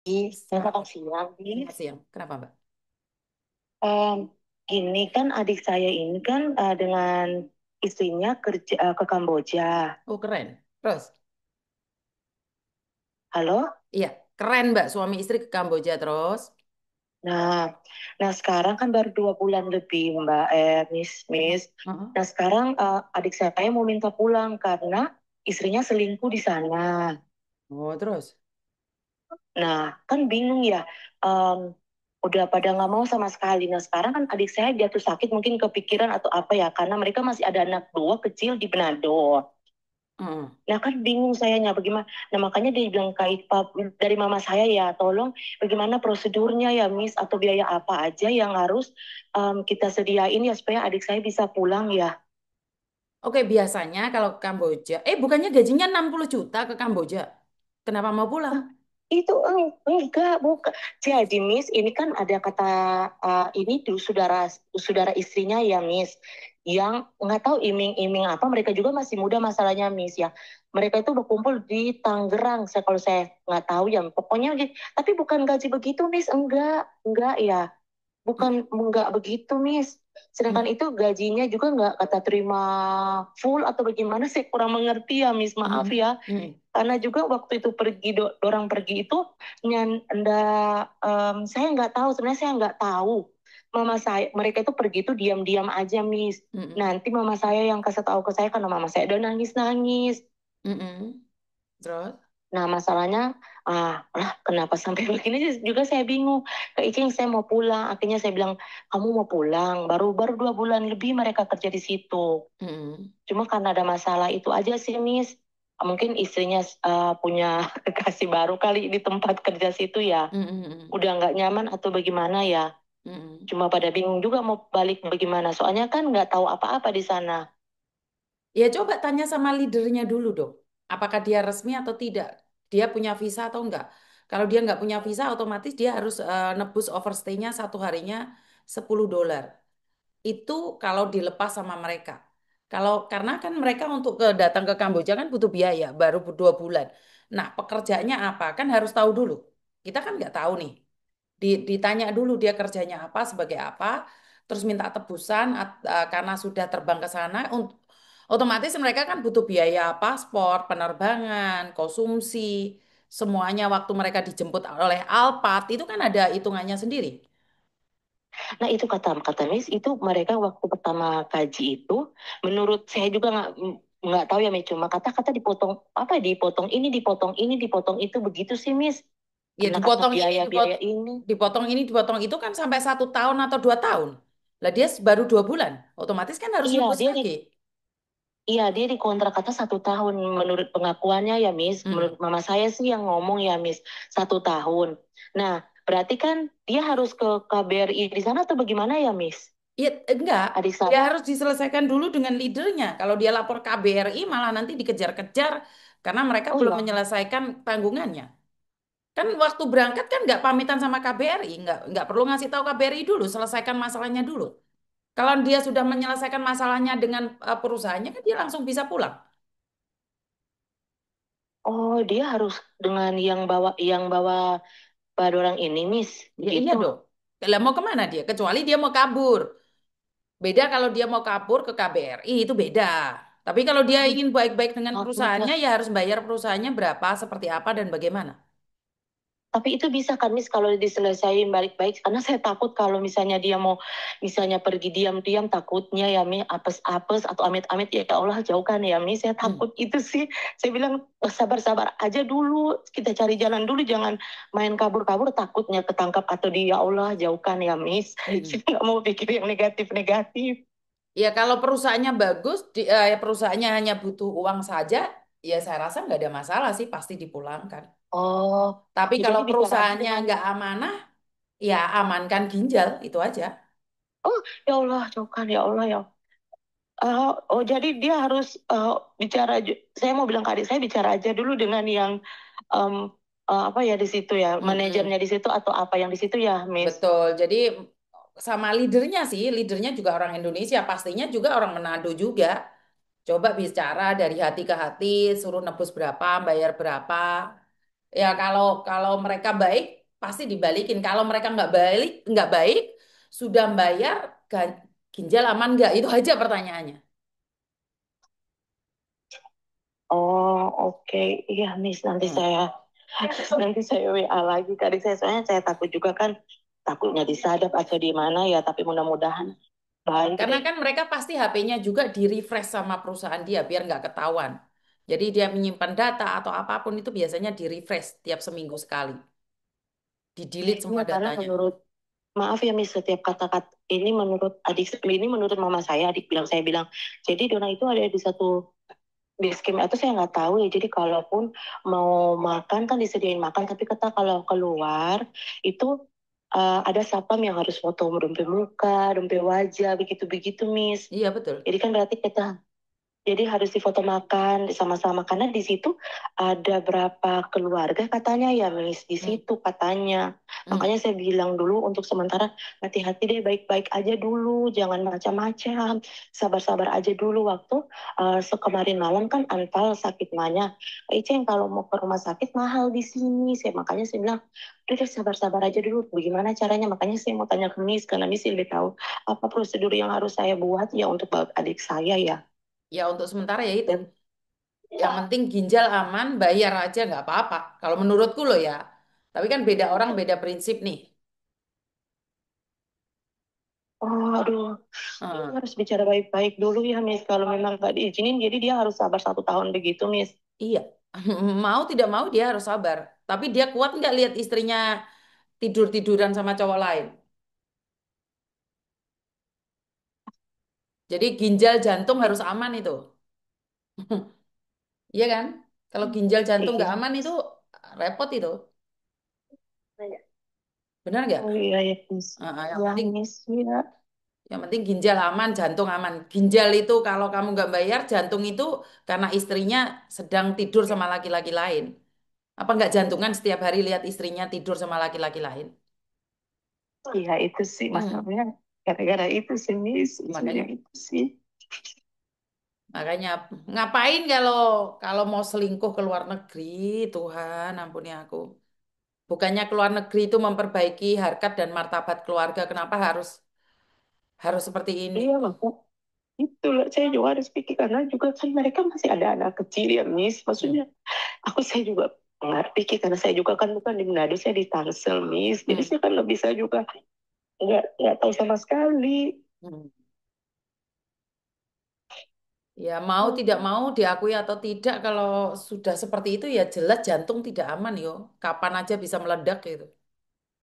Selamat siang, Selamat Miss. siang. Kenapa, Mbak? Em, Gini kan adik saya ini kan dengan istrinya kerja ke Kamboja. Oh, keren. Terus? Halo? Iya, keren, Mbak. Suami istri ke Kamboja terus. Nah, nah sekarang kan baru 2 bulan lebih, Mbak, Miss. Heeh. Nah sekarang adik saya mau minta pulang karena istrinya selingkuh di sana. Oh, terus? Nah, kan bingung ya. Em, udah pada nggak mau sama sekali. Nah, sekarang kan adik saya jatuh sakit mungkin kepikiran atau apa ya, karena mereka masih ada anak dua kecil di Manado. Heeh. Nah kan bingung sayanya bagaimana. Nah makanya dia bilang Kak Ipa, dari mama saya ya tolong bagaimana prosedurnya ya Miss atau biaya apa aja yang harus kita sediain ya supaya adik saya bisa pulang ya. Oke, biasanya kalau ke Kamboja, bukannya gajinya 60 juta ke Kamboja. Kenapa mau pulang? Ah, itu enggak bukan. Jadi Miss ini kan ada kata ini tuh saudara saudara istrinya ya Miss yang nggak tahu iming-iming apa mereka juga masih muda masalahnya Miss ya. Mereka itu berkumpul di Tangerang. Saya kalau saya nggak tahu ya pokoknya tapi bukan gaji begitu Miss enggak ya. Bukan nggak begitu, Miss. Sedangkan itu gajinya juga nggak kata terima full atau bagaimana, saya kurang mengerti ya, Miss. Maaf Mm-mm. ya. Mm. Karena juga waktu itu pergi, orang pergi itu, saya nggak tahu, sebenarnya saya nggak tahu. Mama saya, mereka itu pergi itu diam-diam aja, Miss. Mm-mm. Nanti mama saya yang kasih tahu ke saya karena mama saya udah nangis-nangis. Mm-mm. Terus? Nah, masalahnya, lah kenapa sampai begini juga saya bingung. Ke Iking saya mau pulang, akhirnya saya bilang, kamu mau pulang. Baru baru 2 bulan lebih mereka kerja di situ. Mm-mm. Cuma karena ada masalah itu aja sih, Miss. Mungkin istrinya punya kekasih baru kali di tempat kerja situ ya. Mm-mm. Udah nggak nyaman atau bagaimana ya. Mm-mm. Cuma pada bingung juga mau balik bagaimana. Soalnya kan nggak tahu apa-apa di sana. Ya coba tanya sama leadernya dulu dong. Apakah dia resmi atau tidak? Dia punya visa atau enggak? Kalau dia nggak punya visa, otomatis dia harus nebus overstay-nya satu harinya $10. Itu kalau dilepas sama mereka. Kalau karena kan mereka untuk datang ke Kamboja kan butuh biaya, baru 2 bulan. Nah, pekerjaannya apa? Kan harus tahu dulu. Kita kan nggak tahu nih. Ditanya dulu dia kerjanya apa, sebagai apa, terus minta tebusan karena sudah terbang ke sana. Otomatis mereka kan butuh biaya paspor, penerbangan, konsumsi, semuanya waktu mereka dijemput oleh Alphard itu kan ada hitungannya sendiri. Nah itu kata kata Miss itu mereka waktu pertama kaji itu menurut saya juga nggak tahu ya Miss cuma kata-kata dipotong apa ya, dipotong ini begitu sih Miss Ya karena kata dipotong ini, biaya-biaya ini. dipotong ini, dipotong itu kan sampai 1 tahun atau 2 tahun. Lah dia baru 2 bulan, otomatis kan harus Iya nebus dia di lagi. iya dia di kontrak kata 1 tahun menurut pengakuannya ya Miss menurut Hmm. mama saya sih yang ngomong ya Miss 1 tahun. Nah berarti kan dia harus ke KBRI di sana atau bagaimana ya Miss Ya, enggak, adik dia saya. harus diselesaikan dulu dengan leadernya. Kalau dia lapor KBRI malah nanti dikejar-kejar karena mereka Oh belum ya. menyelesaikan tanggungannya. Kan waktu berangkat kan nggak pamitan sama KBRI, nggak perlu ngasih tahu KBRI dulu, selesaikan masalahnya dulu. Kalau dia sudah menyelesaikan masalahnya dengan perusahaannya kan dia langsung bisa pulang. Oh dia harus dengan yang bawa pada orang ini, Miss, Ya iya begitu. dong. Lah mau kemana dia? Kecuali dia mau kabur. Beda kalau dia mau kabur ke KBRI itu beda. Tapi kalau dia Hmm, ingin baik-baik dengan perusahaannya takutlah. ya harus bayar perusahaannya berapa, seperti apa dan bagaimana. Tapi itu bisa kan, Miss, kalau diselesaikan baik-baik. Karena saya takut kalau misalnya dia mau, misalnya pergi diam-diam, takutnya ya, Miss, apes-apes atau amit-amit, ya Allah, jauhkan ya, Miss. Saya Hmm. takut itu sih. Saya bilang, sabar-sabar aja dulu. Kita cari jalan dulu, jangan main kabur-kabur, takutnya ketangkap atau dia, ya Allah, jauhkan ya, Miss. Hmm. Saya nggak mau pikir yang negatif-negatif. Ya kalau perusahaannya bagus, perusahaannya hanya butuh uang saja, ya saya rasa nggak ada masalah sih, pasti dipulangkan. Oh, Tapi ya kalau jadi bicara aja perusahaannya dengan. nggak amanah, ya amankan ginjal, itu aja. Oh, ya Allah, jauhkan ya Allah ya. Jadi dia harus bicara. Saya mau bilang ke adik saya bicara aja dulu dengan yang em, apa ya di situ ya, Mm-mm. manajernya di situ atau apa yang di situ ya, Miss. Betul. Jadi sama leadernya sih, leadernya juga orang Indonesia, pastinya juga orang Manado juga. Coba bicara dari hati ke hati, suruh nebus berapa, bayar berapa. Ya kalau kalau mereka baik pasti dibalikin. Kalau mereka nggak baik, sudah bayar ginjal aman nggak? Itu aja pertanyaannya. Oh, oke. Iya, Miss, Hmm. nanti saya WA lagi. Tadi soalnya saya takut juga kan, takutnya disadap atau di mana ya, tapi mudah-mudahan baik Karena deh. kan mereka pasti HP-nya juga di-refresh sama perusahaan dia biar nggak ketahuan. Jadi dia menyimpan data atau apapun itu biasanya di-refresh tiap seminggu sekali. Di-delete Iya, semua karena datanya. maaf ya Miss, setiap kata-kata ini menurut mama saya, adik bilang, saya bilang, jadi Dona itu ada di satu di skim itu saya nggak tahu ya. Jadi kalaupun mau makan kan disediain makan, tapi kata kalau keluar itu ada satpam yang harus foto dompet muka, dompet wajah, begitu-begitu Miss. Iya betul. Jadi kan berarti kita jadi harus difoto makan sama-sama karena di situ ada berapa keluarga katanya ya Miss, di Hmm. situ katanya. Hmm. Makanya saya bilang dulu untuk sementara hati-hati deh, baik-baik aja dulu, jangan macam-macam, sabar-sabar aja dulu. Waktu sekemarin malam kan Anpal sakit nanya, Iceng kalau mau ke rumah sakit mahal di sini. Makanya saya bilang, udah deh, sabar-sabar aja dulu. Bagaimana caranya? Makanya saya mau tanya ke Miss karena Miss lebih tahu apa prosedur yang harus saya buat ya untuk adik saya ya. Ya untuk sementara ya itu. Dan Yang penting ginjal aman, bayar aja nggak apa-apa. Kalau menurutku loh ya. Tapi kan beda orang beda prinsip nih. oh, aduh, ini Hmm. harus bicara baik-baik dulu ya, Miss. Kalau memang nggak diizinin, jadi dia harus sabar 1 tahun begitu, Miss. Iya, mau tidak mau dia harus sabar. Tapi dia kuat nggak lihat istrinya tidur-tiduran sama cowok lain. Jadi ginjal jantung harus aman itu. Iya kan? Kalau ginjal jantung nggak Iya. aman itu repot itu. Benar nggak? Oh iya ya, Miss. Yang Ya, penting Miss. Iya. ginjal aman, jantung aman. Ginjal itu kalau kamu nggak bayar, jantung itu karena istrinya sedang tidur sama laki-laki lain. Apa nggak jantungan setiap hari lihat istrinya tidur sama laki-laki lain? Iya, itu sih Hmm, masalahnya. Gara-gara itu sih, Miss. Isunya makanya itu sih. makanya ngapain kalau kalau mau selingkuh ke luar negeri, Tuhan ampuni aku. Bukannya ke luar negeri itu memperbaiki harkat dan martabat keluarga, kenapa harus harus seperti ini? Iya, Bapak. Itulah, saya juga harus pikir. Karena juga kan mereka masih ada anak kecil ya, Miss. Hmm, Maksudnya, saya juga nggak pikir. Karena saya juga kan bukan di Manado, saya di Tangsel, Miss. Jadi hmm, saya kan nggak bisa juga. Nggak tahu sama sekali. hmm. Ya mau tidak mau diakui atau tidak kalau sudah seperti itu ya jelas jantung tidak aman yo. Kapan aja bisa meledak gitu.